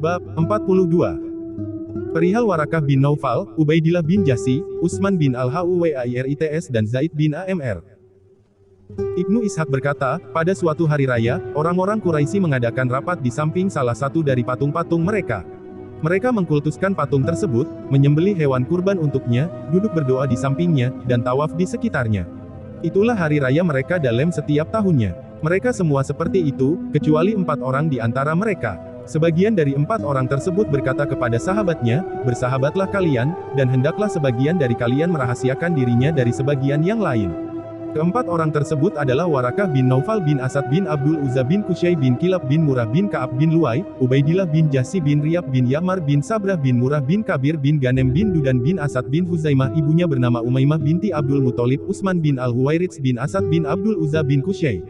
Bab 42. Perihal Warakah bin Naufal, Ubaidillah bin Jasi, Utsman bin Al-Huwairits dan Zaid bin Amr. Ibnu Ishaq berkata, pada suatu hari raya, orang-orang Quraisy mengadakan rapat di samping salah satu dari patung-patung mereka. Mereka mengkultuskan patung tersebut, menyembelih hewan kurban untuknya, duduk berdoa di sampingnya, dan tawaf di sekitarnya. Itulah hari raya mereka dalam setiap tahunnya. Mereka semua seperti itu, kecuali 4 orang di antara mereka. Sebagian dari 4 orang tersebut berkata kepada sahabatnya, bersahabatlah kalian, dan hendaklah sebagian dari kalian merahasiakan dirinya dari sebagian yang lain. Keempat orang tersebut adalah Warakah bin Naufal bin Asad bin Abdul Uzza bin Qusay bin Kilab bin Murrah bin Ka'ab bin Luay, Ubaidillah bin Jasi bin Riyab bin Ya'mar bin Sabrah bin Murrah bin Kabir bin Ganem bin Dudan bin Asad bin Huzaimah, ibunya bernama Umaymah binti Abdul Muthalib, Utsman bin Al-Huwairits bin Asad bin Abdul Uzza bin Qusay,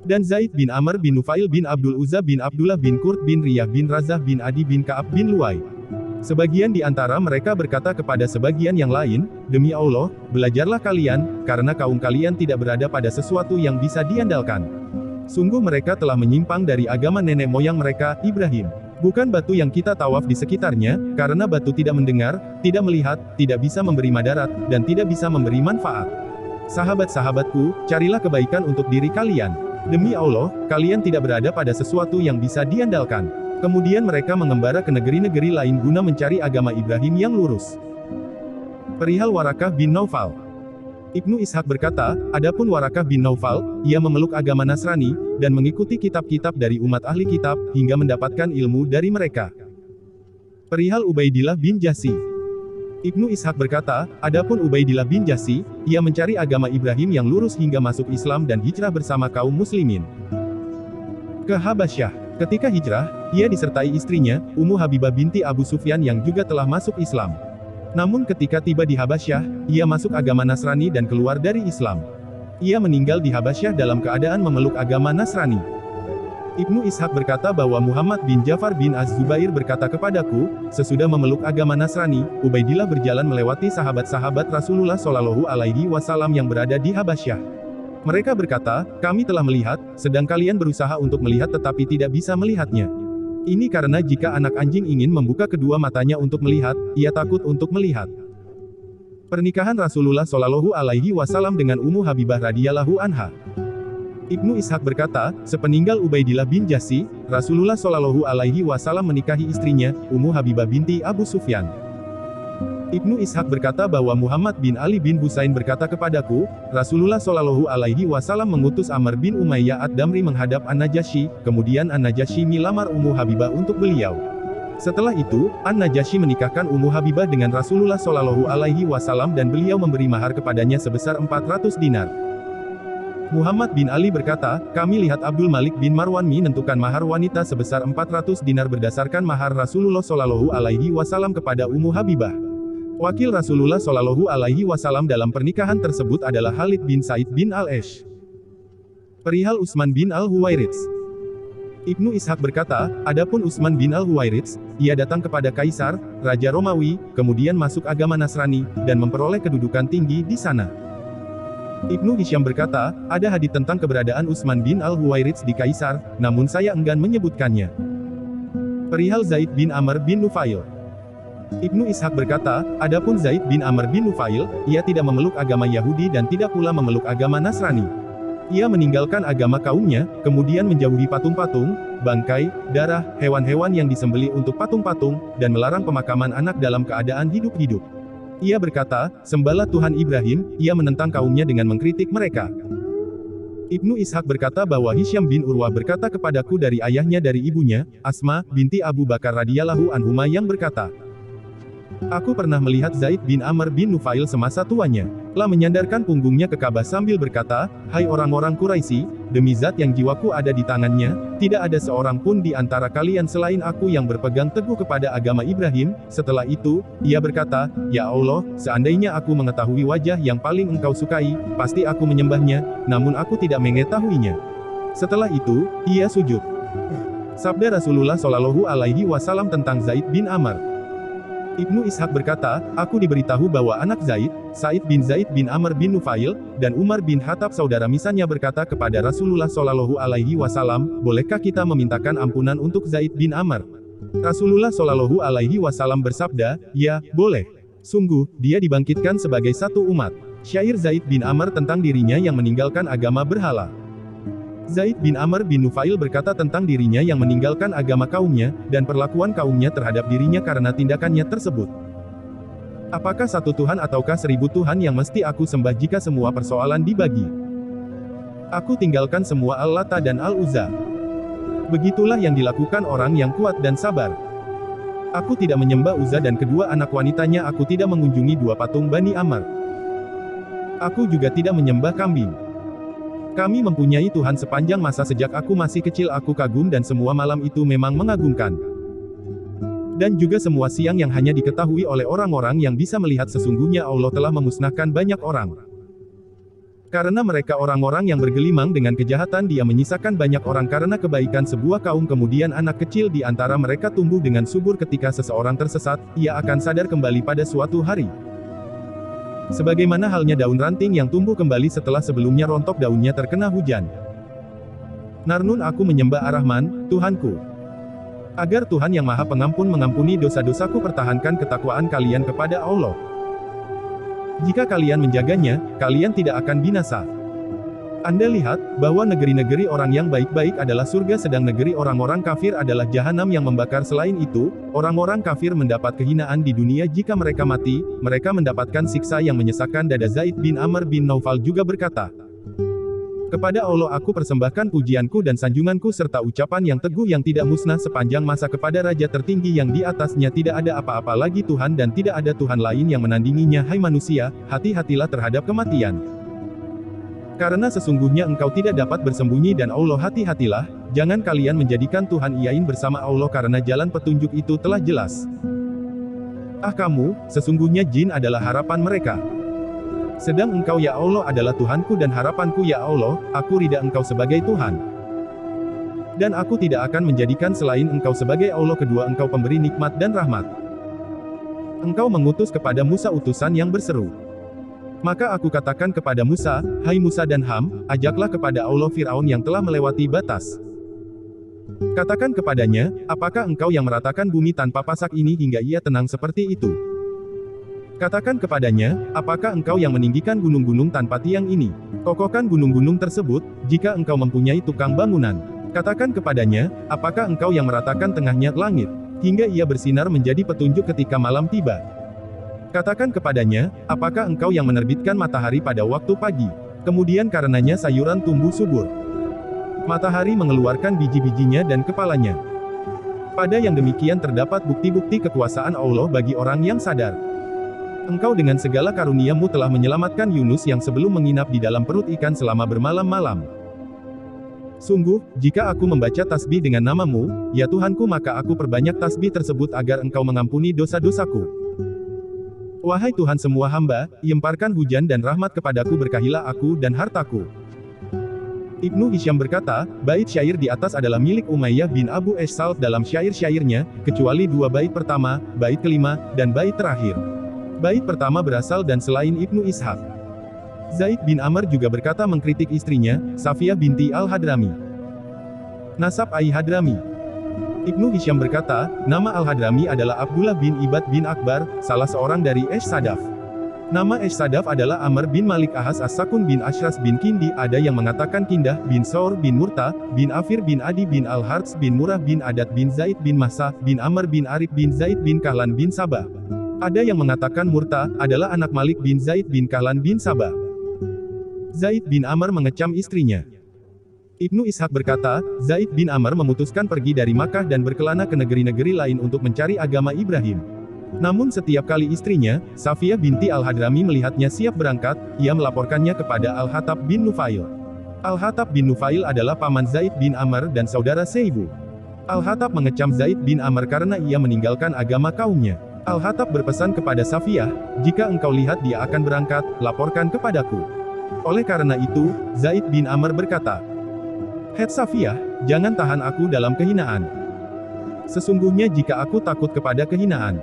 dan Zaid bin Amr bin Nufail bin Abdul Uzza bin Abdullah bin Qurt bin Riyah bin Razah bin Adi bin Ka'ab bin Luay. Sebagian di antara mereka berkata kepada sebagian yang lain, demi Allah, belajarlah kalian, karena kaum kalian tidak berada pada sesuatu yang bisa diandalkan. Sungguh mereka telah menyimpang dari agama nenek moyang mereka, Ibrahim. Bukan batu yang kita tawaf di sekitarnya, karena batu tidak mendengar, tidak melihat, tidak bisa memberi madarat, dan tidak bisa memberi manfaat. Sahabat-sahabatku, carilah kebaikan untuk diri kalian. Demi Allah, kalian tidak berada pada sesuatu yang bisa diandalkan. Kemudian mereka mengembara ke negeri-negeri lain guna mencari agama Ibrahim yang lurus. Perihal Warakah bin Naufal. Ibnu Ishaq berkata, adapun Warakah bin Naufal, ia memeluk agama Nasrani, dan mengikuti kitab-kitab dari umat ahli kitab, hingga mendapatkan ilmu dari mereka. Perihal Ubaidillah bin Jasi. Ibnu Ishaq berkata, adapun Ubaidillah bin Jasi, ia mencari agama Ibrahim yang lurus hingga masuk Islam dan hijrah bersama kaum muslimin ke Habasyah. Ketika hijrah, ia disertai istrinya, Ummu Habibah binti Abu Sufyan yang juga telah masuk Islam. Namun ketika tiba di Habasyah, ia masuk agama Nasrani dan keluar dari Islam. Ia meninggal di Habasyah dalam keadaan memeluk agama Nasrani. Ibnu Ishaq berkata bahwa Muhammad bin Ja'far bin Az-Zubair berkata kepadaku, sesudah memeluk agama Nasrani, Ubaidillah berjalan melewati sahabat-sahabat Rasulullah Shallallahu Alaihi Wasallam yang berada di Habasyah. Mereka berkata, kami telah melihat, sedang kalian berusaha untuk melihat tetapi tidak bisa melihatnya. Ini karena jika anak anjing ingin membuka kedua matanya untuk melihat, ia takut untuk melihat. Pernikahan Rasulullah Shallallahu Alaihi Wasallam dengan Ummu Habibah radhiyallahu anha. Ibnu Ishaq berkata, sepeninggal Ubaidillah bin Jasi, Rasulullah Shallallahu Alaihi Wasallam menikahi istrinya, Ummu Habibah binti Abu Sufyan. Ibnu Ishaq berkata bahwa Muhammad bin Ali bin Husain berkata kepadaku, Rasulullah Shallallahu Alaihi Wasallam mengutus Amr bin Umayyah ad-Damri menghadap An-Najasyi, kemudian An-Najasyi melamar Ummu Habibah untuk beliau. Setelah itu, An-Najasyi menikahkan Ummu Habibah dengan Rasulullah Shallallahu Alaihi Wasallam dan beliau memberi mahar kepadanya sebesar 400 dinar. Muhammad bin Ali berkata, kami lihat Abdul Malik bin Marwan menentukan mahar wanita sebesar 400 dinar berdasarkan mahar Rasulullah Shallallahu Alaihi Wasallam kepada Ummu Habibah. Wakil Rasulullah Shallallahu Alaihi Wasallam dalam pernikahan tersebut adalah Khalid bin Said bin Al-Ash. Perihal Utsman bin Al-Huwairits. Ibnu Ishaq berkata, adapun Utsman bin Al-Huwairits, ia datang kepada Kaisar, Raja Romawi, kemudian masuk agama Nasrani, dan memperoleh kedudukan tinggi di sana. Ibnu Hisham berkata, ada hadits tentang keberadaan Utsman bin Al-Huwairits di Kaisar, namun saya enggan menyebutkannya. Perihal Zaid bin Amr bin Nufail. Ibnu Ishaq berkata, adapun Zaid bin Amr bin Nufail, ia tidak memeluk agama Yahudi dan tidak pula memeluk agama Nasrani. Ia meninggalkan agama kaumnya, kemudian menjauhi patung-patung, bangkai, darah, hewan-hewan yang disembelih untuk patung-patung, dan melarang pemakaman anak dalam keadaan hidup-hidup. Ia berkata, sembahlah Tuhan Ibrahim, ia menentang kaumnya dengan mengkritik mereka. Ibnu Ishaq berkata bahwa Hisyam bin Urwah berkata kepadaku dari ayahnya dari ibunya, Asma, binti Abu Bakar radhiyallahu anhuma yang berkata, aku pernah melihat Zaid bin Amr bin Nufail semasa tuanya, telah menyandarkan punggungnya ke Ka'bah sambil berkata, hai orang-orang Quraisy, demi zat yang jiwaku ada di tangannya, tidak ada seorang pun di antara kalian selain aku yang berpegang teguh kepada agama Ibrahim. Setelah itu, ia berkata, ya Allah, seandainya aku mengetahui wajah yang paling engkau sukai, pasti aku menyembahnya, namun aku tidak mengetahuinya. Setelah itu, ia sujud. Sabda Rasulullah Shallallahu Alaihi Wasallam tentang Zaid bin Amr. Ibnu Ishaq berkata, aku diberitahu bahwa anak Zaid, Said bin Amr bin Nufail, dan Umar bin Khattab saudara misalnya berkata kepada Rasulullah Shallallahu Alaihi Wasallam, bolehkah kita memintakan ampunan untuk Zaid bin Amr? Rasulullah Shallallahu Alaihi Wasallam bersabda, "Ya, boleh. Sungguh, dia dibangkitkan sebagai satu umat." Syair Zaid bin Amr tentang dirinya yang meninggalkan agama berhala. Zaid bin Amr bin Nufail berkata tentang dirinya yang meninggalkan agama kaumnya, dan perlakuan kaumnya terhadap dirinya karena tindakannya tersebut. Apakah satu Tuhan ataukah 1000 Tuhan yang mesti aku sembah jika semua persoalan dibagi? Aku tinggalkan semua Al-Lata dan Al-Uzza. Begitulah yang dilakukan orang yang kuat dan sabar. Aku tidak menyembah Uzza dan kedua anak wanitanya, aku tidak mengunjungi dua patung Bani Amr. Aku juga tidak menyembah kambing. Kami mempunyai Tuhan sepanjang masa sejak aku masih kecil, aku kagum dan semua malam itu memang mengagumkan. Dan juga semua siang yang hanya diketahui oleh orang-orang yang bisa melihat, sesungguhnya Allah telah memusnahkan banyak orang. Karena mereka orang-orang yang bergelimang dengan kejahatan, dia menyisakan banyak orang karena kebaikan sebuah kaum, kemudian anak kecil di antara mereka tumbuh dengan subur. Ketika seseorang tersesat, ia akan sadar kembali pada suatu hari. Sebagaimana halnya daun ranting yang tumbuh kembali setelah sebelumnya rontok daunnya terkena hujan. Narnun, aku menyembah Ar-Rahman, Tuhanku. Agar Tuhan yang Maha Pengampun mengampuni dosa-dosaku, pertahankan ketakwaan kalian kepada Allah. Jika kalian menjaganya, kalian tidak akan binasa. Anda lihat, bahwa negeri-negeri orang yang baik-baik adalah surga, sedang negeri orang-orang kafir adalah jahanam yang membakar. Selain itu, orang-orang kafir mendapat kehinaan di dunia. Jika mereka mati, mereka mendapatkan siksa yang menyesakkan dada. Zaid bin Amr bin Naufal juga berkata, "Kepada Allah aku persembahkan pujianku dan sanjunganku serta ucapan yang teguh yang tidak musnah sepanjang masa kepada Raja tertinggi yang di atasnya tidak ada apa-apa lagi Tuhan dan tidak ada Tuhan lain yang menandinginya. Hai manusia, hati-hatilah terhadap kematian. Karena sesungguhnya engkau tidak dapat bersembunyi dan Allah, hati-hatilah, jangan kalian menjadikan Tuhan iain bersama Allah karena jalan petunjuk itu telah jelas. Ah kamu, sesungguhnya jin adalah harapan mereka. Sedang engkau ya Allah adalah Tuhanku dan harapanku ya Allah, aku ridha engkau sebagai Tuhan. Dan aku tidak akan menjadikan selain engkau sebagai Allah, kedua engkau pemberi nikmat dan rahmat. Engkau mengutus kepada Musa utusan yang berseru. Maka aku katakan kepada Musa, hai Musa dan Ham, ajaklah kepada Allah Fir'aun yang telah melewati batas. Katakan kepadanya, apakah engkau yang meratakan bumi tanpa pasak ini hingga ia tenang seperti itu? Katakan kepadanya, apakah engkau yang meninggikan gunung-gunung tanpa tiang ini? Kokohkan gunung-gunung tersebut, jika engkau mempunyai tukang bangunan. Katakan kepadanya, apakah engkau yang meratakan tengahnya langit, hingga ia bersinar menjadi petunjuk ketika malam tiba? Katakan kepadanya, apakah engkau yang menerbitkan matahari pada waktu pagi? Kemudian karenanya sayuran tumbuh subur. Matahari mengeluarkan biji-bijinya dan kepalanya. Pada yang demikian terdapat bukti-bukti kekuasaan Allah bagi orang yang sadar. Engkau dengan segala karuniamu telah menyelamatkan Yunus yang sebelum menginap di dalam perut ikan selama bermalam-malam. Sungguh, jika aku membaca tasbih dengan namamu, ya Tuhanku, maka aku perbanyak tasbih tersebut agar engkau mengampuni dosa-dosaku. Wahai Tuhan semua hamba, lemparkan hujan dan rahmat kepadaku, berkahilah aku dan hartaku. Ibnu Hisyam berkata, bait syair di atas adalah milik Umayyah bin Abu Eshsalf dalam syair-syairnya, kecuali dua bait pertama, bait kelima, dan bait terakhir. Bait pertama berasal dan selain Ibnu Ishaq. Zaid bin Amr juga berkata mengkritik istrinya, Safiyah binti Al-Hadrami. Nasab Ai-Hadrami. Ibnu Hisyam berkata, nama Al-Hadrami adalah Abdullah bin Ibad bin Akbar, salah seorang dari Sadaf. Nama Sadaf adalah Amr bin Malik Ahas As-Sakun bin Ashras bin Kindi. Ada yang mengatakan Kindah bin Saur bin Murta, bin Afir bin Adi bin Al-Harts bin Murah bin Adat bin Zaid bin Masa, bin Amr bin Arif bin Zaid bin Kahlan bin Sabah. Ada yang mengatakan Murta adalah anak Malik bin Zaid bin Kahlan bin Sabah. Zaid bin Amr mengecam istrinya. Ibnu Ishaq berkata, Zaid bin Amr memutuskan pergi dari Makkah dan berkelana ke negeri-negeri lain untuk mencari agama Ibrahim. Namun setiap kali istrinya, Safiyah binti Al-Hadrami melihatnya siap berangkat, ia melaporkannya kepada Al-Hattab bin Nufail. Al-Hattab bin Nufail adalah paman Zaid bin Amr dan saudara seibu. Al-Hattab mengecam Zaid bin Amr karena ia meninggalkan agama kaumnya. Al-Hattab berpesan kepada Safiyah, jika engkau lihat dia akan berangkat, laporkan kepadaku. Oleh karena itu, Zaid bin Amr berkata, Het Safiyah, jangan tahan aku dalam kehinaan. Sesungguhnya jika aku takut kepada kehinaan,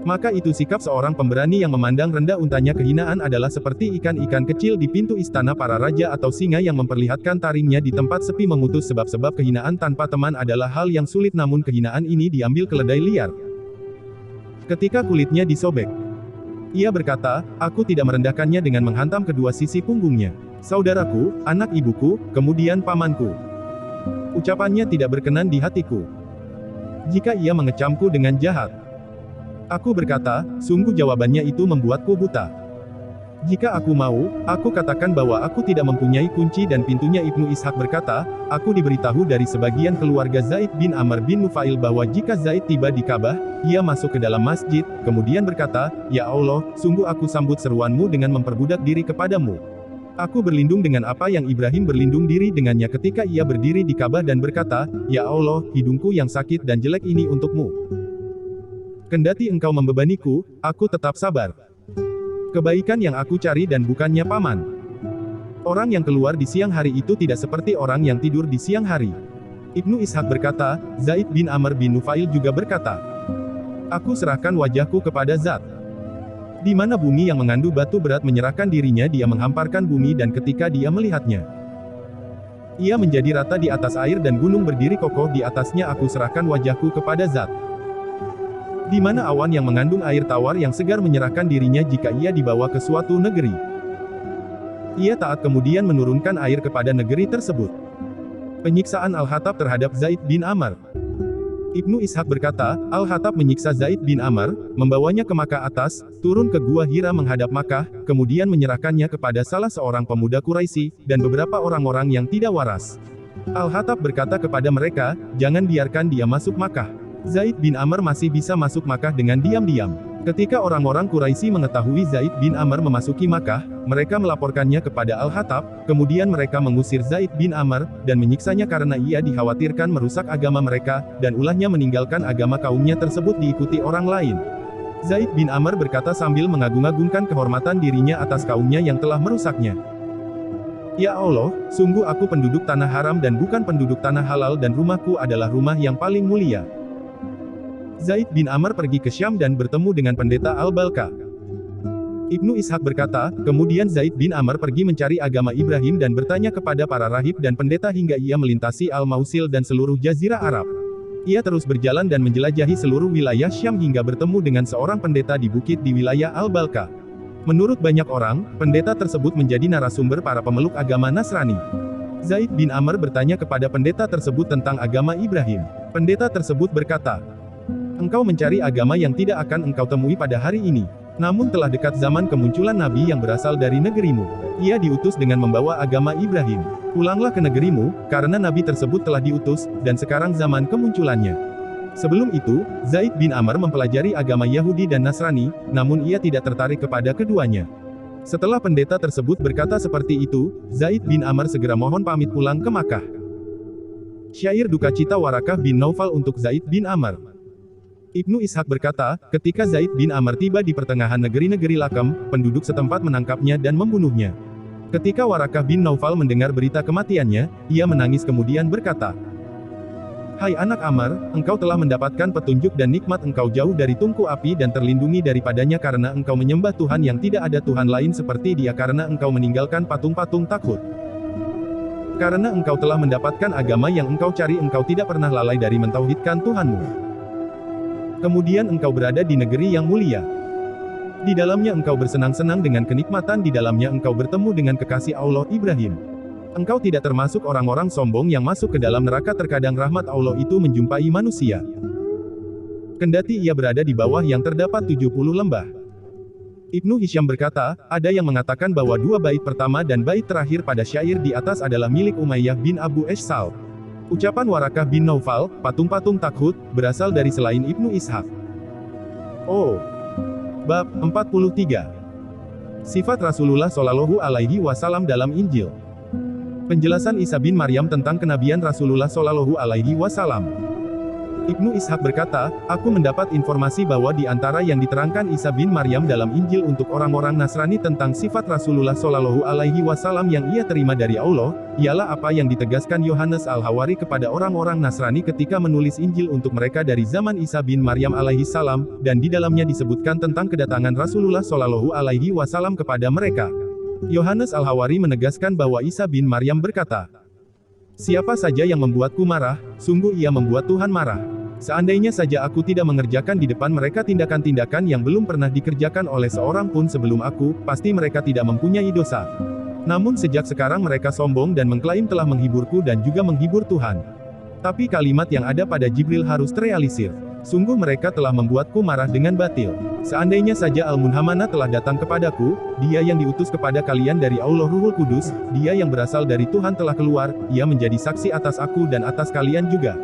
Maka itu sikap seorang pemberani yang memandang rendah untanya. Kehinaan adalah seperti ikan-ikan kecil di pintu istana para raja atau singa yang memperlihatkan taringnya di tempat sepi mengutus sebab-sebab kehinaan tanpa teman adalah hal yang sulit, namun kehinaan ini diambil keledai liar. Ketika kulitnya disobek, ia berkata, aku tidak merendahkannya dengan menghantam kedua sisi punggungnya. Saudaraku, anak ibuku, kemudian pamanku. Ucapannya tidak berkenan di hatiku. Jika ia mengecamku dengan jahat, aku berkata, sungguh jawabannya itu membuatku buta. Jika aku mau, aku katakan bahwa aku tidak mempunyai kunci dan pintunya. Ibnu Ishaq berkata, aku diberitahu dari sebagian keluarga Zaid bin Amr bin Nufail bahwa jika Zaid tiba di Ka'bah, ia masuk ke dalam masjid, kemudian berkata, ya Allah, sungguh aku sambut seruanmu dengan memperbudak diri kepadamu. Aku berlindung dengan apa yang Ibrahim berlindung diri dengannya ketika ia berdiri di Ka'bah dan berkata, ya Allah, hidungku yang sakit dan jelek ini untukmu. Kendati engkau membebaniku, aku tetap sabar. Kebaikan yang aku cari dan bukannya paman. Orang yang keluar di siang hari itu tidak seperti orang yang tidur di siang hari. Ibnu Ishaq berkata, Zaid bin Amr bin Nufail juga berkata, aku serahkan wajahku kepada Zat, di mana bumi yang mengandung batu berat menyerahkan dirinya. Dia menghamparkan bumi dan ketika dia melihatnya, ia menjadi rata di atas air dan gunung berdiri kokoh di atasnya. Aku serahkan wajahku kepada Zat, di mana awan yang mengandung air tawar yang segar menyerahkan dirinya jika ia dibawa ke suatu negeri. Ia taat kemudian menurunkan air kepada negeri tersebut. Penyiksaan Al-Hattab terhadap Zaid bin Amr. Ibnu Ishaq berkata, Al-Hattab menyiksa Zaid bin Amr, membawanya ke Makkah atas, turun ke Gua Hira menghadap Makkah, kemudian menyerahkannya kepada salah seorang pemuda Quraisy, dan beberapa orang-orang yang tidak waras. Al-Hattab berkata kepada mereka, jangan biarkan dia masuk Makkah. Zaid bin Amr masih bisa masuk Makkah dengan diam-diam. Ketika orang-orang Quraisy mengetahui Zaid bin Amr memasuki Makkah, mereka melaporkannya kepada Al-Hattab, kemudian mereka mengusir Zaid bin Amr, dan menyiksanya karena ia dikhawatirkan merusak agama mereka, dan ulahnya meninggalkan agama kaumnya tersebut diikuti orang lain. Zaid bin Amr berkata sambil mengagung-agungkan kehormatan dirinya atas kaumnya yang telah merusaknya. Ya Allah, sungguh aku penduduk tanah haram dan bukan penduduk tanah halal dan rumahku adalah rumah yang paling mulia. Zaid bin Amr pergi ke Syam dan bertemu dengan pendeta Al-Balqa. Ibnu Ishaq berkata, kemudian Zaid bin Amr pergi mencari agama Ibrahim dan bertanya kepada para rahib dan pendeta hingga ia melintasi Al-Mausil dan seluruh jazirah Arab. Ia terus berjalan dan menjelajahi seluruh wilayah Syam hingga bertemu dengan seorang pendeta di bukit di wilayah Al-Balqa. Menurut banyak orang, pendeta tersebut menjadi narasumber para pemeluk agama Nasrani. Zaid bin Amr bertanya kepada pendeta tersebut tentang agama Ibrahim. Pendeta tersebut berkata, engkau mencari agama yang tidak akan engkau temui pada hari ini. Namun telah dekat zaman kemunculan Nabi yang berasal dari negerimu. Ia diutus dengan membawa agama Ibrahim. Pulanglah ke negerimu, karena Nabi tersebut telah diutus, dan sekarang zaman kemunculannya. Sebelum itu, Zaid bin Amr mempelajari agama Yahudi dan Nasrani, namun ia tidak tertarik kepada keduanya. Setelah pendeta tersebut berkata seperti itu, Zaid bin Amr segera mohon pamit pulang ke Makkah. Syair duka cita Warakah bin Naufal untuk Zaid bin Amr. Ibnu Ishaq berkata, ketika Zaid bin Amr tiba di pertengahan negeri-negeri Lakem, penduduk setempat menangkapnya dan membunuhnya. Ketika Warakah bin Naufal mendengar berita kematiannya, ia menangis kemudian berkata, hai anak Amr, engkau telah mendapatkan petunjuk dan nikmat, engkau jauh dari tungku api dan terlindungi daripadanya karena engkau menyembah Tuhan yang tidak ada Tuhan lain seperti Dia, karena engkau meninggalkan patung-patung takhut. Karena engkau telah mendapatkan agama yang engkau cari, engkau tidak pernah lalai dari mentauhidkan Tuhanmu. Kemudian engkau berada di negeri yang mulia. Di dalamnya engkau bersenang-senang dengan kenikmatan, di dalamnya engkau bertemu dengan kekasih Allah Ibrahim. Engkau tidak termasuk orang-orang sombong yang masuk ke dalam neraka. Terkadang rahmat Allah itu menjumpai manusia. Kendati ia berada di bawah yang terdapat 70 lembah. Ibnu Hisham berkata, ada yang mengatakan bahwa dua bait pertama dan bait terakhir pada syair di atas adalah milik Umayyah bin Abu Eshsal. Ucapan Warakah bin Naufal, patung-patung takhut, berasal dari selain Ibnu Ishaq. Oh. Bab 43. Sifat Rasulullah Shallallahu Alaihi Wasallam dalam Injil. Penjelasan Isa bin Maryam tentang kenabian Rasulullah Shallallahu Alaihi Wasallam. Ibnu Ishaq berkata, aku mendapat informasi bahwa di antara yang diterangkan Isa bin Maryam dalam Injil untuk orang-orang Nasrani tentang sifat Rasulullah Shallallahu Alaihi Wasallam yang ia terima dari Allah, ialah apa yang ditegaskan Yohanes Al-Hawari kepada orang-orang Nasrani ketika menulis Injil untuk mereka dari zaman Isa bin Maryam alaihi salam, dan di dalamnya disebutkan tentang kedatangan Rasulullah Shallallahu Alaihi Wasallam kepada mereka. Yohanes Al-Hawari menegaskan bahwa Isa bin Maryam berkata, siapa saja yang membuatku marah, sungguh ia membuat Tuhan marah. Seandainya saja aku tidak mengerjakan di depan mereka tindakan-tindakan yang belum pernah dikerjakan oleh seorang pun sebelum aku, pasti mereka tidak mempunyai dosa. Namun sejak sekarang mereka sombong dan mengklaim telah menghiburku dan juga menghibur Tuhan. Tapi kalimat yang ada pada Jibril harus terrealisir. Sungguh mereka telah membuatku marah dengan batil. Seandainya saja Al-Munhamana telah datang kepadaku, dia yang diutus kepada kalian dari Allah Ruhul Kudus, dia yang berasal dari Tuhan telah keluar, ia menjadi saksi atas aku dan atas kalian juga.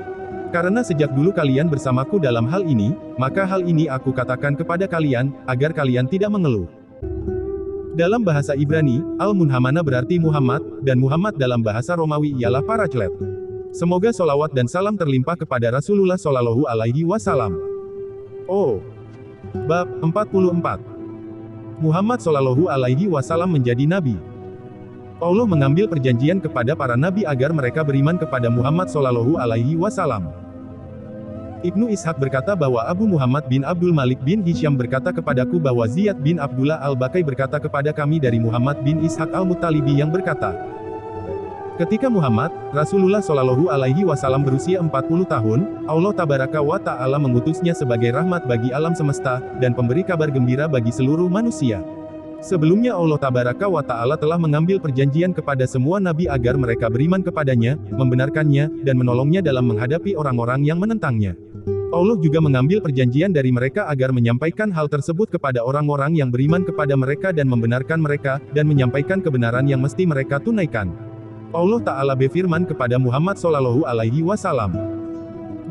Karena sejak dulu kalian bersamaku dalam hal ini, maka hal ini aku katakan kepada kalian, agar kalian tidak mengeluh. Dalam bahasa Ibrani, Al-Munhamana berarti Muhammad, dan Muhammad dalam bahasa Romawi ialah Paraklet. Semoga solawat dan salam terlimpah kepada Rasulullah Shallallahu Alaihi Wasallam. Oh. Bab 44. Muhammad Shallallahu Alaihi Wasallam menjadi Nabi. Allah mengambil perjanjian kepada para nabi agar mereka beriman kepada Muhammad Shallallahu Alaihi Wasallam. Ibnu Ishaq berkata bahwa Abu Muhammad bin Abdul Malik bin Hisham berkata kepadaku bahwa Ziyad bin Abdullah al-Bakai berkata kepada kami dari Muhammad bin Ishaq al-Muttalibi yang berkata, ketika Muhammad, Rasulullah Shallallahu Alaihi Wasallam berusia 40 tahun, Allah Tabaraka wa Ta'ala mengutusnya sebagai rahmat bagi alam semesta, dan pemberi kabar gembira bagi seluruh manusia. Sebelumnya Allah Tabaraka wa Ta'ala telah mengambil perjanjian kepada semua nabi agar mereka beriman kepadanya, membenarkannya, dan menolongnya dalam menghadapi orang-orang yang menentangnya. Allah juga mengambil perjanjian dari mereka agar menyampaikan hal tersebut kepada orang-orang yang beriman kepada mereka dan membenarkan mereka, dan menyampaikan kebenaran yang mesti mereka tunaikan. Allah Ta'ala berfirman kepada Muhammad Shallallahu Alaihi Wasallam.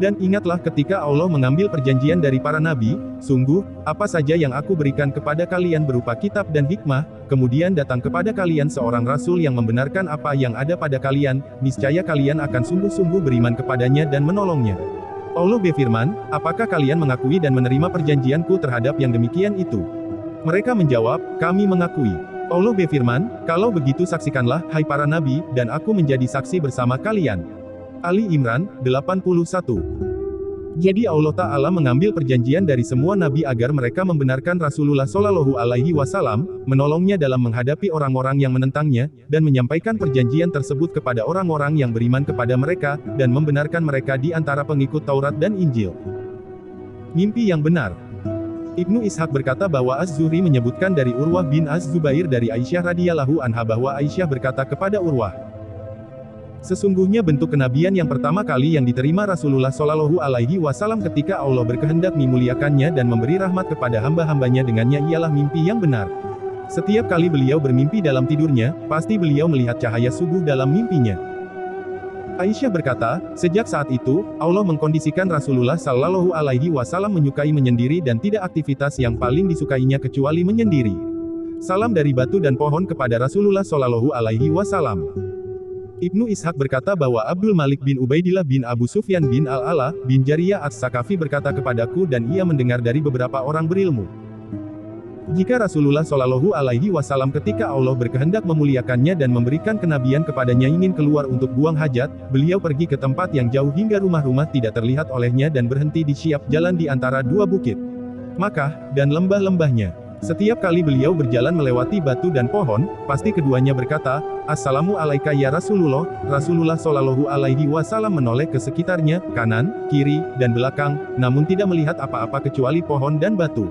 Dan ingatlah ketika Allah mengambil perjanjian dari para nabi, sungguh, apa saja yang aku berikan kepada kalian berupa kitab dan hikmah, kemudian datang kepada kalian seorang rasul yang membenarkan apa yang ada pada kalian, niscaya kalian akan sungguh-sungguh beriman kepadanya dan menolongnya. Allah berfirman, apakah kalian mengakui dan menerima perjanjianku terhadap yang demikian itu? Mereka menjawab, kami mengakui. Allah berfirman, kalau begitu saksikanlah, hai para nabi, dan aku menjadi saksi bersama kalian. Ali Imran, 81. Jadi Allah Ta'ala mengambil perjanjian dari semua nabi agar mereka membenarkan Rasulullah Shallallahu Alaihi Wasallam, menolongnya dalam menghadapi orang-orang yang menentangnya, dan menyampaikan perjanjian tersebut kepada orang-orang yang beriman kepada mereka, dan membenarkan mereka di antara pengikut Taurat dan Injil. Mimpi yang benar. Ibnu Ishaq berkata bahwa Az-Zuhri menyebutkan dari Urwah bin Az-Zubair dari Aisyah radhiyallahu anha bahwa Aisyah berkata kepada Urwah, sesungguhnya bentuk kenabian yang pertama kali yang diterima Rasulullah Shallallahu Alaihi Wasallam ketika Allah berkehendak memuliakannya dan memberi rahmat kepada hamba-hambanya dengannya ialah mimpi yang benar. Setiap kali beliau bermimpi dalam tidurnya, pasti beliau melihat cahaya subuh dalam mimpinya. Aisyah berkata, sejak saat itu, Allah mengkondisikan Rasulullah Shallallahu Alaihi Wasallam menyukai menyendiri dan tidak aktivitas yang paling disukainya kecuali menyendiri. Salam dari batu dan pohon kepada Rasulullah Shallallahu Alaihi Wasallam. Ibnu Ishaq berkata bahwa Abdul Malik bin Ubaidillah bin Abu Sufyan bin Al-Ala bin Jariyah As-Sakafi berkata kepadaku dan ia mendengar dari beberapa orang berilmu. Jika Rasulullah Shallallahu Alaihi Wasallam ketika Allah berkehendak memuliakannya dan memberikan kenabian kepadanya ingin keluar untuk buang hajat, beliau pergi ke tempat yang jauh hingga rumah-rumah tidak terlihat olehnya dan berhenti di syiab jalan di antara dua bukit Makkah dan lembah-lembahnya. Setiap kali beliau berjalan melewati batu dan pohon, pasti keduanya berkata, Assalamu alaika ya Rasulullah. Rasulullah Shallallahu Alaihi Wasallam menoleh ke sekitarnya, kanan, kiri, dan belakang, namun tidak melihat apa-apa kecuali pohon dan batu.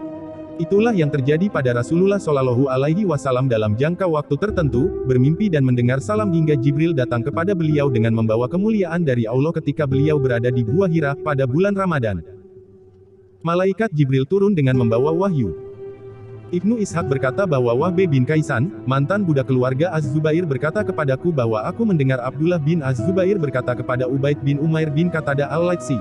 Itulah yang terjadi pada Rasulullah Shallallahu Alaihi Wasallam dalam jangka waktu tertentu, bermimpi dan mendengar salam hingga Jibril datang kepada beliau dengan membawa kemuliaan dari Allah ketika beliau berada di Gua Hira pada bulan Ramadan. Malaikat Jibril turun dengan membawa wahyu. Ibnu Ishaq berkata bahwa Wahbe bin Kaisan, mantan budak keluarga Az-Zubair berkata kepadaku bahwa aku mendengar Abdullah bin Az-Zubair berkata kepada Ubaid bin Umair bin Qatadah al-Laitsi.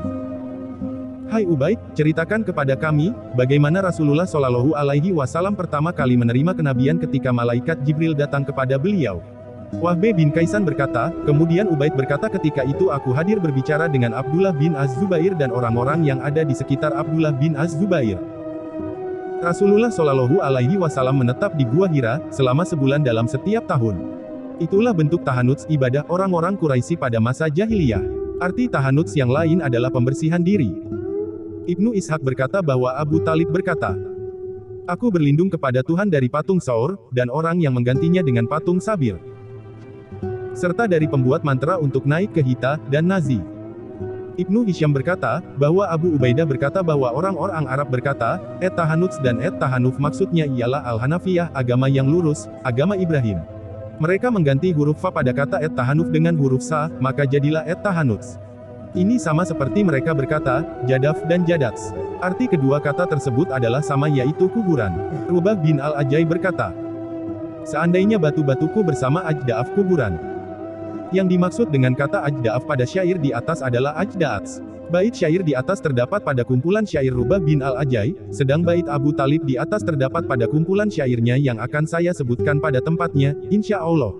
Hai Ubaid, ceritakan kepada kami, bagaimana Rasulullah Shallallahu Alaihi Wasallam pertama kali menerima kenabian ketika malaikat Jibril datang kepada beliau. Wahbe bin Kaisan berkata, kemudian Ubaid berkata ketika itu aku hadir berbicara dengan Abdullah bin Az-Zubair dan orang-orang yang ada di sekitar Abdullah bin Az-Zubair. Rasulullah Shallallahu Alaihi Wasallam menetap di Gua Hira selama sebulan dalam setiap tahun. Itulah bentuk tahanuts ibadah orang-orang Quraisy pada masa jahiliyah. Arti tahanuts yang lain adalah pembersihan diri. Ibnu Ishaq berkata bahwa Abu Talib berkata, aku berlindung kepada Tuhan dari patung Saur, dan orang yang menggantinya dengan patung Sabir, serta dari pembuat mantra untuk naik ke Hita, dan Nazi. Ibnu Hisham berkata, bahwa Abu Ubaidah berkata bahwa orang-orang Arab berkata, tahanuts dan tahanuf maksudnya ialah Al-Hanafiyah, agama yang lurus, agama Ibrahim. Mereka mengganti huruf fa pada kata tahanuf dengan huruf sa, maka jadilah tahanuts. Ini sama seperti mereka berkata, jadaf dan jadats. Arti kedua kata tersebut adalah sama yaitu kuburan. Rubah bin Al-Ajai berkata, seandainya batu-batuku bersama ajdaaf kuburan. Yang dimaksud dengan kata ajdaaf pada syair di atas adalah ajdaats. Bait syair di atas terdapat pada kumpulan syair Rubah bin Al-Ajai, sedang bait Abu Talib di atas terdapat pada kumpulan syairnya yang akan saya sebutkan pada tempatnya, insya Allah.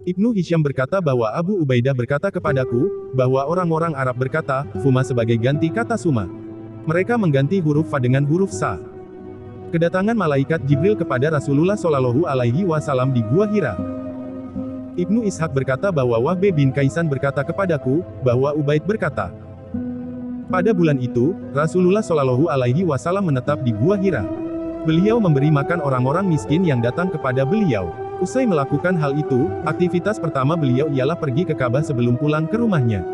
Ibnu Hisham berkata bahwa Abu Ubaidah berkata kepadaku, bahwa orang-orang Arab berkata, fuma sebagai ganti kata suma. Mereka mengganti huruf fa dengan huruf sa. Kedatangan malaikat Jibril kepada Rasulullah Shallallahu Alaihi Wasallam di Gua Hira. Ibnu Ishaq berkata bahwa Wahbe bin Kaisan berkata kepadaku, bahwa Ubaid berkata, pada bulan itu, Rasulullah Shallallahu Alaihi Wasallam menetap di Gua Hira. Beliau memberi makan orang-orang miskin yang datang kepada beliau. Usai melakukan hal itu, aktivitas pertama beliau ialah pergi ke Ka'bah sebelum pulang ke rumahnya.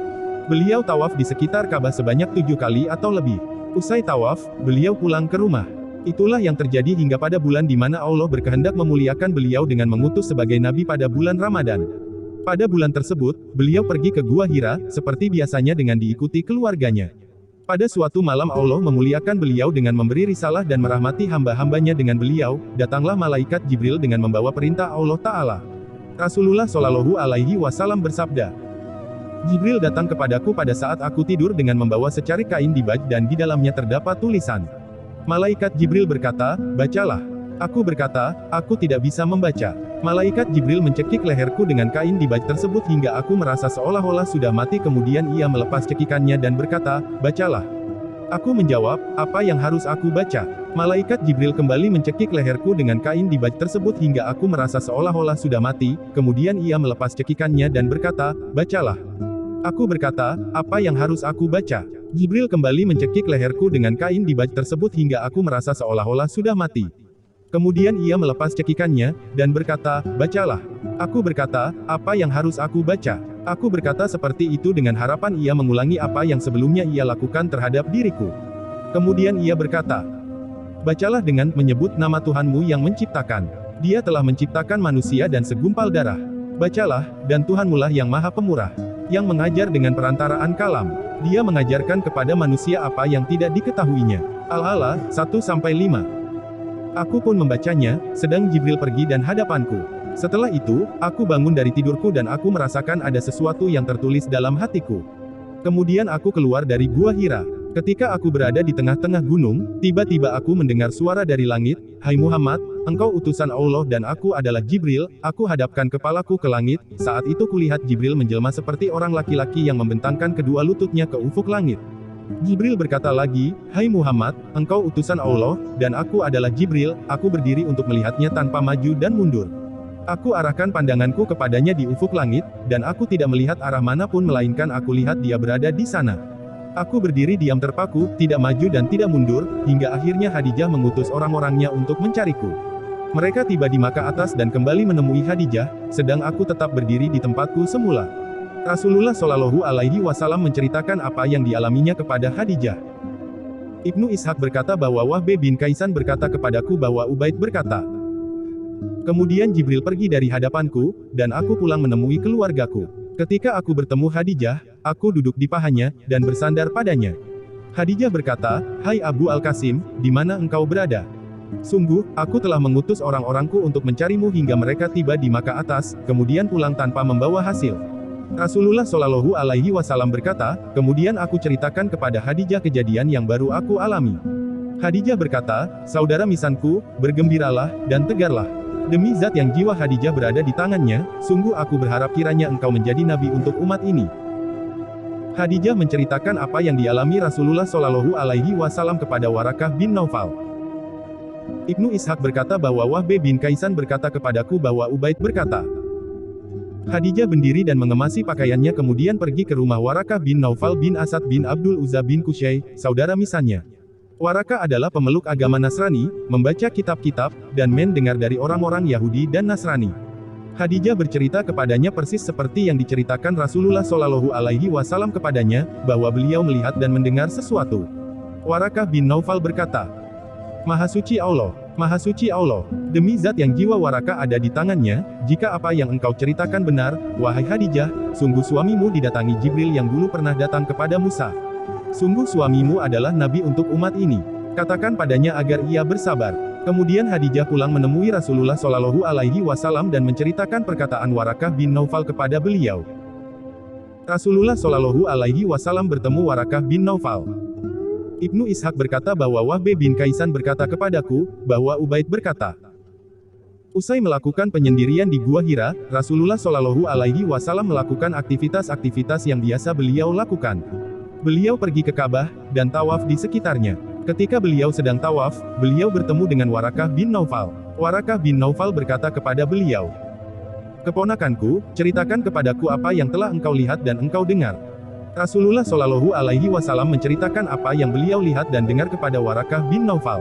Beliau tawaf di sekitar Ka'bah sebanyak 7 kali atau lebih. Usai tawaf, beliau pulang ke rumah. Itulah yang terjadi hingga pada bulan di mana Allah berkehendak memuliakan beliau dengan mengutus sebagai nabi pada bulan Ramadan. Pada bulan tersebut, beliau pergi ke Gua Hira, seperti biasanya dengan diikuti keluarganya. Pada suatu malam Allah memuliakan beliau dengan memberi risalah dan merahmati hamba-hambanya dengan beliau, datanglah malaikat Jibril dengan membawa perintah Allah Ta'ala. Rasulullah Shallallahu Alaihi Wasallam bersabda, Jibril datang kepadaku pada saat aku tidur dengan membawa secari kain dibaj dan di dalamnya terdapat tulisan. Malaikat Jibril berkata, bacalah. Aku berkata, aku tidak bisa membaca. Malaikat Jibril mencekik leherku dengan kain dibaj tersebut hingga aku merasa seolah-olah sudah mati, kemudian ia melepas cekikannya dan berkata, bacalah. Aku menjawab, apa yang harus aku baca? Malaikat Jibril kembali mencekik leherku dengan kain dibaj tersebut hingga aku merasa seolah-olah sudah mati, kemudian ia melepas cekikannya dan berkata, bacalah. Aku berkata, apa yang harus aku baca? Jibril kembali mencekik leherku dengan kain dibaj tersebut hingga aku merasa seolah-olah sudah mati. Kemudian ia melepas cekikannya, dan berkata, bacalah. Aku berkata, apa yang harus aku baca? Aku berkata seperti itu dengan harapan ia mengulangi apa yang sebelumnya ia lakukan terhadap diriku. Kemudian ia berkata, bacalah dengan menyebut nama Tuhanmu yang menciptakan. Dia telah menciptakan manusia dan segumpal darah. Bacalah, dan Tuhanmulah yang maha pemurah, yang mengajar dengan perantaraan kalam. Dia mengajarkan kepada manusia apa yang tidak diketahuinya. Al-A'la, 1-5. Aku pun membacanya, sedang Jibril pergi dan hadapanku. Setelah itu, aku bangun dari tidurku dan aku merasakan ada sesuatu yang tertulis dalam hatiku. Kemudian aku keluar dari Gua Hira. Ketika aku berada di tengah-tengah gunung, tiba-tiba aku mendengar suara dari langit, Hai Muhammad, engkau utusan Allah dan aku adalah Jibril. Aku hadapkan kepalaku ke langit, saat itu kulihat Jibril menjelma seperti orang laki-laki yang membentangkan kedua lututnya ke ufuk langit. Jibril berkata lagi, Hai Muhammad, engkau utusan Allah, dan aku adalah Jibril. Aku berdiri untuk melihatnya tanpa maju dan mundur. Aku arahkan pandanganku kepadanya di ufuk langit, dan aku tidak melihat arah manapun melainkan aku lihat dia berada di sana. Aku berdiri diam terpaku, tidak maju dan tidak mundur, hingga akhirnya Khadijah mengutus orang-orangnya untuk mencariku. Mereka tiba di Makkah atas dan kembali menemui Khadijah, sedang aku tetap berdiri di tempatku semula. Rasulullah Shallallahu Alaihi Wasallam menceritakan apa yang dialaminya kepada Khadijah. Ibnu Ishaq berkata bahwa Wahbe bin Kaisan berkata kepadaku bahwa Ubaid berkata, kemudian Jibril pergi dari hadapanku, dan aku pulang menemui keluargaku. Ketika aku bertemu Khadijah, aku duduk di pahanya, dan bersandar padanya. Khadijah berkata, Hai Abu Al-Qasim, di mana engkau berada? Sungguh, aku telah mengutus orang-orangku untuk mencarimu hingga mereka tiba di Makkah atas, kemudian pulang tanpa membawa hasil. Rasulullah Shallallahu Alaihi Wasallam berkata, kemudian aku ceritakan kepada Khadijah kejadian yang baru aku alami. Khadijah berkata, saudara misanku, bergembiralah, dan tegarlah. Demi zat yang jiwa Khadijah berada di tangannya, sungguh aku berharap kiranya engkau menjadi nabi untuk umat ini. Khadijah menceritakan apa yang dialami Rasulullah Shallallahu Alaihi Wasallam kepada Warakah bin Naufal. Ibnu Ishaq berkata bahwa Wahb bin Kaisan berkata kepadaku bahwa Ubaid berkata. Khadijah berdiri dan mengemasi pakaiannya kemudian pergi ke rumah Warakah bin Naufal bin Asad bin Abdul Uzza bin Qusay, saudara misannya. Warakah adalah pemeluk agama Nasrani, membaca kitab-kitab, dan mendengar dari orang-orang Yahudi dan Nasrani. Khadijah bercerita kepadanya persis seperti yang diceritakan Rasulullah Shallallahu Alaihi Wasallam kepadanya, bahwa beliau melihat dan mendengar sesuatu. Warakah bin Naufal berkata, Maha suci Allah, demi zat yang jiwa Warakah ada di tangannya, jika apa yang engkau ceritakan benar, wahai Khadijah, sungguh suamimu didatangi Jibril yang dulu pernah datang kepada Musa. Sungguh suamimu adalah nabi untuk umat ini. Katakan padanya agar ia bersabar. Kemudian Khadijah pulang menemui Rasulullah Shallallahu Alaihi Wasallam dan menceritakan perkataan Warakah bin Naufal kepada beliau. Rasulullah Shallallahu Alaihi Wasallam bertemu Warakah bin Naufal. Ibnu Ishaq berkata bahwa Wahb bin Kaisan berkata kepadaku, bahwa Ubaid berkata. Usai melakukan penyendirian di Gua Hira, Rasulullah Shallallahu Alaihi Wasallam melakukan aktivitas-aktivitas yang biasa beliau lakukan. Beliau pergi ke Ka'bah, dan tawaf di sekitarnya. Ketika beliau sedang tawaf, beliau bertemu dengan Warakah bin Naufal. Warakah bin Naufal berkata kepada beliau, Keponakanku, ceritakan kepadaku apa yang telah engkau lihat dan engkau dengar. Rasulullah Shallallahu Alaihi Wasallam menceritakan apa yang beliau lihat dan dengar kepada Warakah bin Naufal.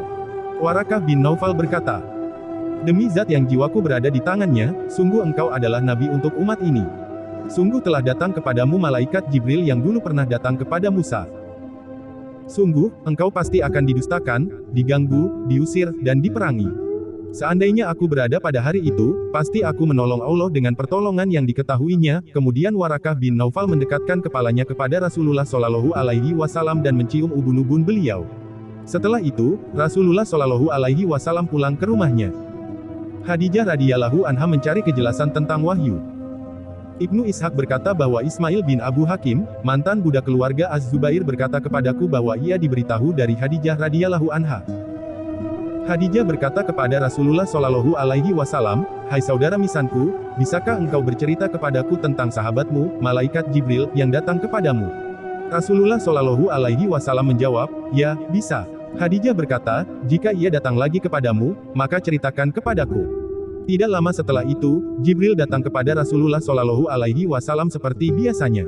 Warakah bin Naufal berkata, Demi zat yang jiwaku berada di tangannya, sungguh engkau adalah nabi untuk umat ini. Sungguh telah datang kepadamu malaikat Jibril yang dulu pernah datang kepada Musa. Sungguh, engkau pasti akan didustakan, diganggu, diusir, dan diperangi. Seandainya aku berada pada hari itu, pasti aku menolong Allah dengan pertolongan yang diketahuinya. Kemudian Warakah bin Naufal mendekatkan kepalanya kepada Rasulullah Shallallahu Alaihi Wasallam dan mencium ubun-ubun beliau. Setelah itu, Rasulullah Shallallahu Alaihi Wasallam pulang ke rumahnya. Khadijah radhiyallahu anha mencari kejelasan tentang wahyu. Ibnu Ishaq berkata bahwa Ismail bin Abu Hakim, mantan budak keluarga Az-Zubair berkata kepadaku bahwa ia diberitahu dari Khadijah radhiyallahu anha. Khadijah berkata kepada Rasulullah Shallallahu Alaihi Wasallam, Hai saudara misanku, bisakah engkau bercerita kepadaku tentang sahabatmu, malaikat Jibril, yang datang kepadamu? Rasulullah Shallallahu Alaihi Wasallam menjawab, Ya, bisa. Khadijah berkata, jika ia datang lagi kepadamu, maka ceritakan kepadaku. Tidak lama setelah itu, Jibril datang kepada Rasulullah Shallallahu Alaihi Wasallam seperti biasanya.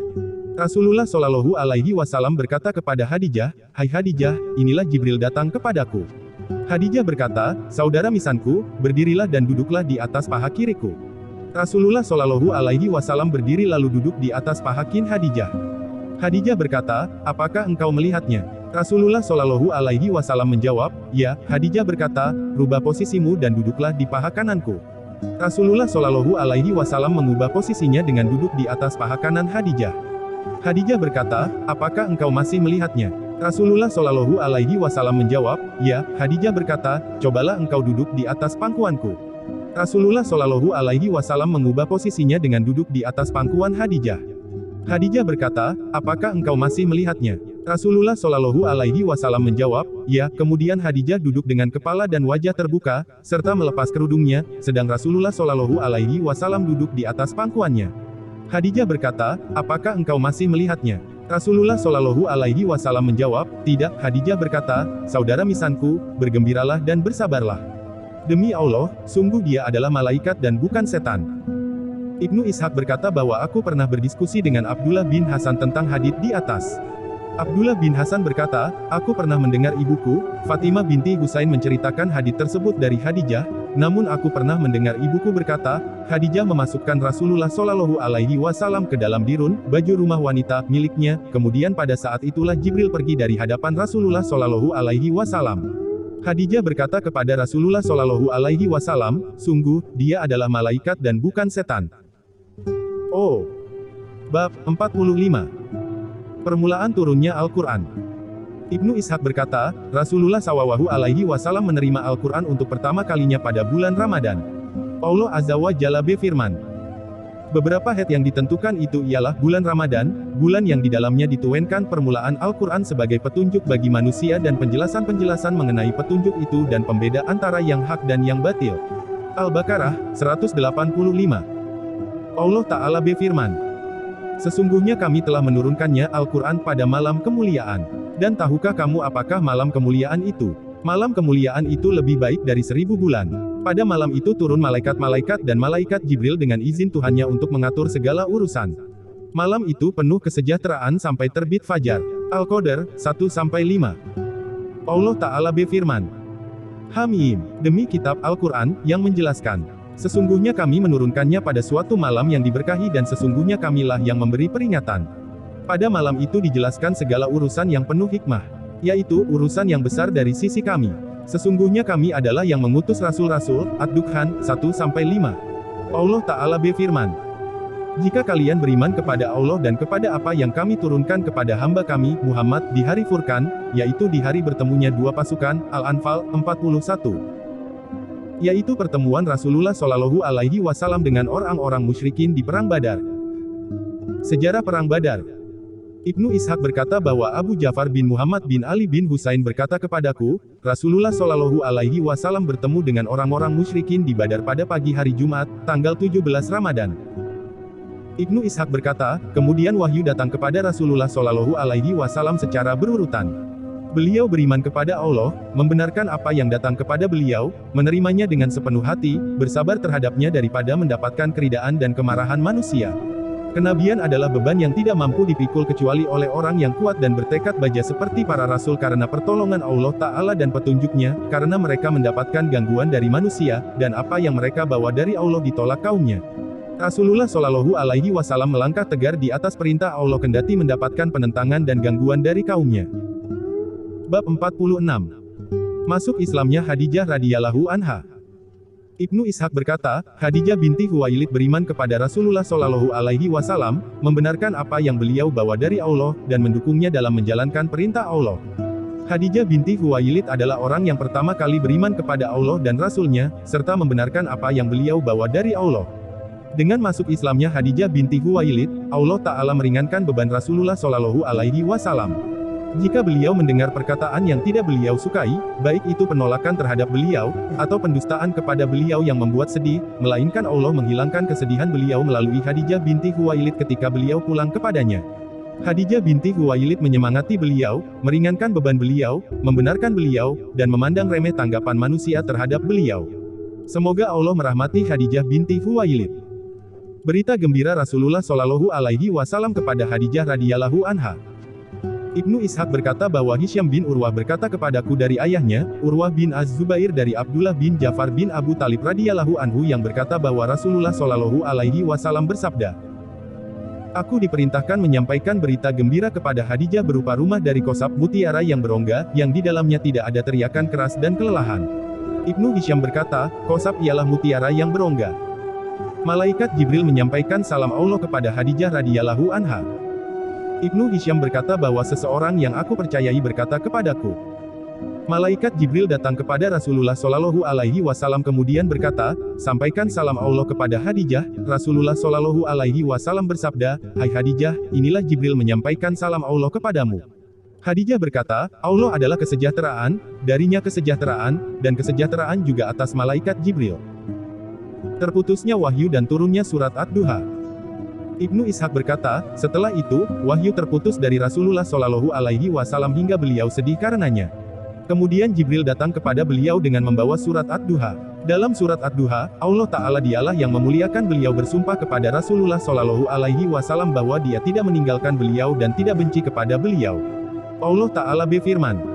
Rasulullah Shallallahu Alaihi Wasallam berkata kepada Khadijah, Hai Khadijah, inilah Jibril datang kepadaku. Khadijah berkata, Saudara misanku, berdirilah dan duduklah di atas paha kiriku. Rasulullah Shallallahu Alaihi Wasallam berdiri lalu duduk di atas paha kin Khadijah. Khadijah berkata, apakah engkau melihatnya? Rasulullah Shallallahu Alaihi Wasallam menjawab, ya. Khadijah berkata, rubah posisimu dan duduklah di paha kananku. Rasulullah Shallallahu Alaihi Wasallam mengubah posisinya dengan duduk di atas paha kanan Khadijah. Khadijah berkata, apakah engkau masih melihatnya? Rasulullah Shallallahu Alaihi Wasallam menjawab, ya. Khadijah berkata, cobalah engkau duduk di atas pangkuanku. Rasulullah Shallallahu Alaihi Wasallam mengubah posisinya dengan duduk di atas pangkuan Khadijah. Khadijah berkata, apakah engkau masih melihatnya? Rasulullah Shallallahu Alaihi Wasallam menjawab, ya. Kemudian Khadijah duduk dengan kepala dan wajah terbuka, serta melepas kerudungnya, sedang Rasulullah Shallallahu Alaihi Wasallam duduk di atas pangkuannya. Khadijah berkata, apakah engkau masih melihatnya? Rasulullah Shallallahu Alaihi Wasallam menjawab, tidak. Khadijah berkata, saudara misanku, bergembiralah dan bersabarlah. Demi Allah, sungguh dia adalah malaikat dan bukan setan. Ibnu Ishaq berkata bahwa aku pernah berdiskusi dengan Abdullah bin Hasan tentang hadits di atas. Abdullah bin Hasan berkata, aku pernah mendengar ibuku, Fatimah binti Husain menceritakan hadits tersebut dari Khadijah, namun aku pernah mendengar ibuku berkata, Khadijah memasukkan Rasulullah Shallallahu Alaihi Wasallam ke dalam dirun, baju rumah wanita, miliknya, kemudian pada saat itulah Jibril pergi dari hadapan Rasulullah Shallallahu Alaihi Wasallam. Khadijah berkata kepada Rasulullah Shallallahu Alaihi Wasallam, sungguh, dia adalah malaikat dan bukan setan. Oh. Bab 45. Permulaan turunnya Al-Quran. Ibnu Ishaq berkata, Rasulullah Shallallahu Alaihi Wasallam menerima Al-Quran untuk pertama kalinya pada bulan Ramadan. Allah Azza wa Jalla berfirman. Beberapa had yang ditentukan itu ialah bulan Ramadan, bulan yang di dalamnya dituenkan permulaan Al-Quran sebagai petunjuk bagi manusia dan penjelasan-penjelasan mengenai petunjuk itu dan pembeda antara yang hak dan yang batil. Al-Baqarah, 185. Allah Ta'ala berfirman, sesungguhnya kami telah menurunkannya Al-Quran pada malam kemuliaan. Dan tahukah kamu apakah malam kemuliaan itu? Malam kemuliaan itu lebih baik dari 1000 bulan. Pada malam itu turun malaikat-malaikat dan malaikat Jibril dengan izin Tuhannya untuk mengatur segala urusan. Malam itu penuh kesejahteraan sampai terbit fajar. Al-Qadr, 1-5. Allah Ta'ala berfirman, Hamim, demi kitab Al-Quran, yang menjelaskan, sesungguhnya kami menurunkannya pada suatu malam yang diberkahi dan sesungguhnya kamilah yang memberi peringatan. Pada malam itu dijelaskan segala urusan yang penuh hikmah, yaitu urusan yang besar dari sisi kami. Sesungguhnya kami adalah yang mengutus rasul-rasul, Ad-Dukhan, 1-5. Allah Ta'ala berfirman, jika kalian beriman kepada Allah dan kepada apa yang kami turunkan kepada hamba kami, Muhammad, di hari Furqan, yaitu di hari bertemunya dua pasukan, Al-Anfal, 41. Yaitu pertemuan Rasulullah Shallallahu Alaihi Wasallam dengan orang-orang musyrikin di Perang Badar. Sejarah Perang Badar. Ibnu Ishaq berkata bahwa Abu Ja'far bin Muhammad bin Ali bin Husain berkata kepadaku, Rasulullah Shallallahu Alaihi Wasallam bertemu dengan orang-orang musyrikin di Badar pada pagi hari Jumat, tanggal 17 Ramadan. Ibnu Ishaq berkata, kemudian wahyu datang kepada Rasulullah Shallallahu Alaihi Wasallam secara berurutan. Beliau beriman kepada Allah, membenarkan apa yang datang kepada beliau, menerimanya dengan sepenuh hati, bersabar terhadapnya daripada mendapatkan keridaan dan kemarahan manusia. Kenabian adalah beban yang tidak mampu dipikul kecuali oleh orang yang kuat dan bertekad baja seperti para rasul karena pertolongan Allah Ta'ala dan petunjuknya, karena mereka mendapatkan gangguan dari manusia, dan apa yang mereka bawa dari Allah ditolak kaumnya. Rasulullah Shallallahu Alaihi Wasallam melangkah tegar di atas perintah Allah kendati mendapatkan penentangan dan gangguan dari kaumnya. Bab 46. Masuk Islamnya Khadijah radhiyallahu anha. Ibnu Ishaq berkata, Khadijah binti Khuwailid beriman kepada Rasulullah Shallallahu Alaihi Wasallam, membenarkan apa yang beliau bawa dari Allah, dan mendukungnya dalam menjalankan perintah Allah. Khadijah binti Khuwailid adalah orang yang pertama kali beriman kepada Allah dan Rasul-Nya, serta membenarkan apa yang beliau bawa dari Allah. Dengan masuk Islamnya Khadijah binti Khuwailid, Allah Ta'ala meringankan beban Rasulullah Shallallahu Alaihi Wasallam. Jika beliau mendengar perkataan yang tidak beliau sukai, baik itu penolakan terhadap beliau, atau pendustaan kepada beliau yang membuat sedih, melainkan Allah menghilangkan kesedihan beliau melalui Khadijah binti Khuwailid ketika beliau pulang kepadanya. Khadijah binti Khuwailid menyemangati beliau, meringankan beban beliau, membenarkan beliau, dan memandang remeh tanggapan manusia terhadap beliau. Semoga Allah merahmati Khadijah binti Khuwailid. Berita gembira Rasulullah Shallallahu Alaihi Wasallam kepada Khadijah radhiyallahu anha. Ibnu Ishaq berkata bahwa Hisyam bin Urwah berkata kepadaku dari ayahnya, Urwah bin Az-Zubair dari Abdullah bin Ja'far bin Abu Talib radhiyallahu anhu yang berkata bahwa Rasulullah Shallallahu Alaihi Wasallam bersabda, aku diperintahkan menyampaikan berita gembira kepada Khadijah berupa rumah dari kosab mutiara yang berongga, yang di dalamnya tidak ada teriakan keras dan kelelahan. Ibnu Hisyam berkata, kosab ialah mutiara yang berongga. Malaikat Jibril menyampaikan salam Allah kepada Khadijah radhiyallahu anha. Ibnu Hisyam berkata bahwa seseorang yang aku percayai berkata kepadaku, malaikat Jibril datang kepada Rasulullah Shallallahu Alaihi Wasallam kemudian berkata, sampaikan salam Allah kepada Khadijah. Rasulullah Shallallahu Alaihi Wasallam bersabda, hai Khadijah, inilah Jibril menyampaikan salam Allah kepadamu. Khadijah berkata, Allah adalah kesejahteraan, darinya kesejahteraan, dan kesejahteraan juga atas malaikat Jibril. Terputusnya wahyu dan turunnya surat Ad-Duha. Ibnu Ishaq berkata, setelah itu, wahyu terputus dari Rasulullah Shallallahu Alaihi Wasallam hingga beliau sedih karenanya. Kemudian Jibril datang kepada beliau dengan membawa surat Ad-Duha. Dalam surat Ad-Duha, Allah Ta'ala dialah yang memuliakan beliau bersumpah kepada Rasulullah Shallallahu Alaihi Wasallam bahwa dia tidak meninggalkan beliau dan tidak benci kepada beliau. Allah Ta'ala berfirman,